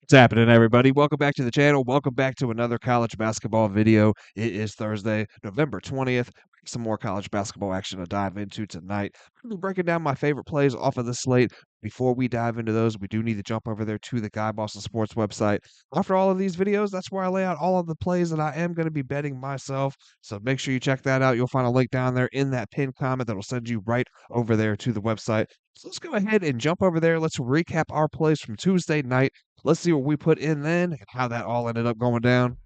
What's happening, everybody? Welcome back to the channel. Welcome back to another college basketball video. It is Thursday, November 20th. Some more college basketball action to dive into tonight. I'm going to be breaking down my favorite plays off of the slate. Before we dive into those, we do need to jump over there to the Guy Boston Sports website. After all of these videos, that's where I lay out all of the plays that I am going to be betting myself. So make sure you check that out. You'll find a link down there in that pinned comment that will send you right over there to the website. So let's go ahead and jump over there. Let's recap our plays from Tuesday night. Let's see what we put in then and how that all ended up going down.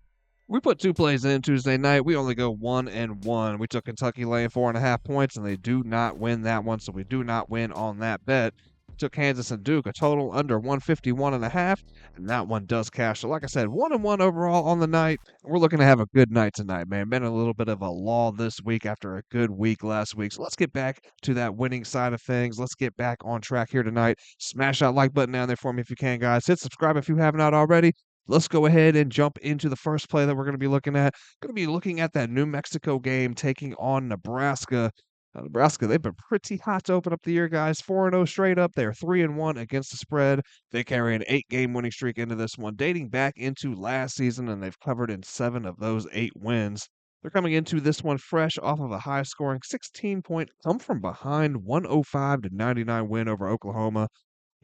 We put two plays in Tuesday night. We only go 1-1. We took Kentucky laying 4.5 points, and they do not win that one, so we do not win on that bet. Took Kansas and Duke, a total under 151.5, and that one does cash. So like I said, 1-1 overall on the night. We're looking to have a good night tonight, man. Been a little bit of a lull this week after a good week last week. So let's get back to that winning side of things. Let's get back on track here tonight. Smash that like button down there for me if you can, guys. Hit subscribe if you have not already. Let's go ahead and jump into the first play that we're going to be looking at. Going to be looking at that New Mexico game taking on Nebraska. Nebraska, they've been pretty hot to open up the year, guys. 4-0 straight up. They're 3-1 against the spread. They carry an 8-game winning streak into this one, dating back into last season, and they've covered in 7 of those 8 wins. They're coming into this one fresh off of a high-scoring 16-point come from behind 105-99 win over Oklahoma.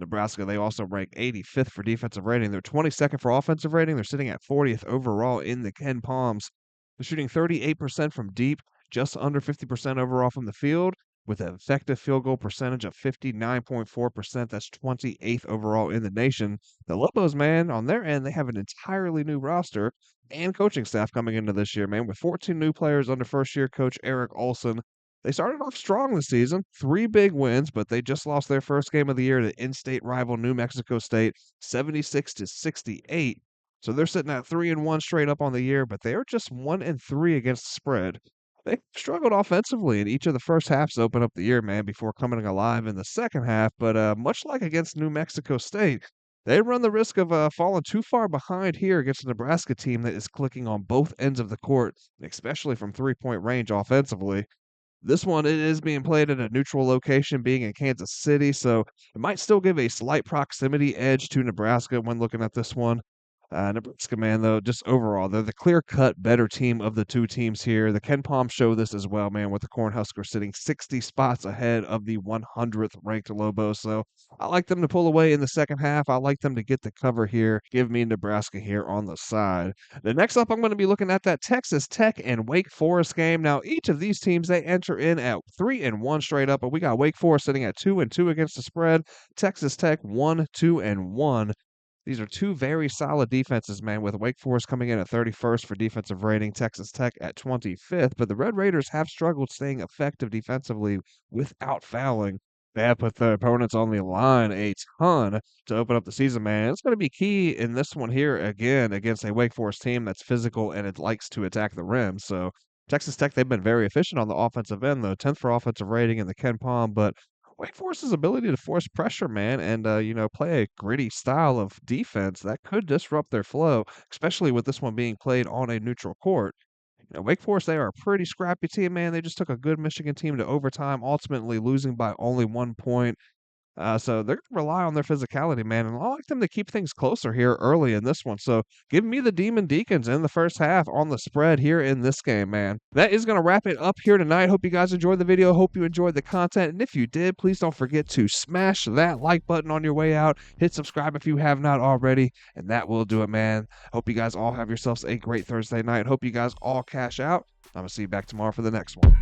Nebraska, they also rank 85th for defensive rating. They're 22nd for offensive rating. They're sitting at 40th overall in the Ken Palms. They're shooting 38% from deep, just under 50% overall from the field, with an effective field goal percentage of 59.4%. That's 28th overall in the nation. The Lobos, man, on their end, they have an entirely new roster and coaching staff coming into this year, man, with 14 new players under first-year coach Eric Olson. They started off strong this season, 3 big wins, but they just lost their first game of the year to in-state rival New Mexico State, 76-68. So they're sitting at 3-1 straight up on the year, but they are just 1-3 against the spread. They struggled offensively in each of the first halves to open up the year, man, before coming alive in the second half. But much like against New Mexico State, they run the risk of falling too far behind here against a Nebraska team that is clicking on both ends of the court, especially from three-point range offensively. This one, it is being played at a neutral location, being in Kansas City, so it might still give a slight proximity edge to Nebraska when looking at this one. Nebraska, man, though, just overall, they're the clear-cut better team of the two teams here. The Ken Palm show this as well, man, with the Cornhuskers sitting 60 spots ahead of the 100th ranked Lobos. So I like them to pull away in the second half. I like them to get the cover here. Give me Nebraska here on the side. The next up, I'm going to be looking at that Texas Tech and Wake Forest game. Now, each of these teams, they enter in at 3-1 straight up, but we got Wake Forest sitting at 2-2 against the spread. Texas Tech 1-2-1. These are two very solid defenses, man, with Wake Forest coming in at 31st for defensive rating, Texas Tech at 25th. But the Red Raiders have struggled staying effective defensively without fouling. They have put their opponents on the line a ton to open up the season, man. It's going to be key in this one here again against a Wake Forest team that's physical and it likes to attack the rim. So Texas Tech, they've been very efficient on the offensive end, though, 10th for offensive rating in the Ken Palm, but Wake Forest's ability to force pressure, man, and play a gritty style of defense that could disrupt their flow, especially with this one being played on a neutral court. Wake Forest, they are a pretty scrappy team, man. They just took a good Michigan team to overtime, ultimately losing by only 1 point. So they're going to rely on their physicality, man, and I like them to keep things closer here early in this one. So give me the Demon Deacons in the first half on the spread here in this game, man. That is going to wrap it up here tonight. Hope you guys enjoyed the video. Hope you enjoyed the content. And if you did, please don't forget to smash that like button on your way out. Hit subscribe if you have not already. And that will do it, man. Hope you guys all have yourselves a great Thursday night. Hope you guys all cash out. I'm going to see you back tomorrow for the next one.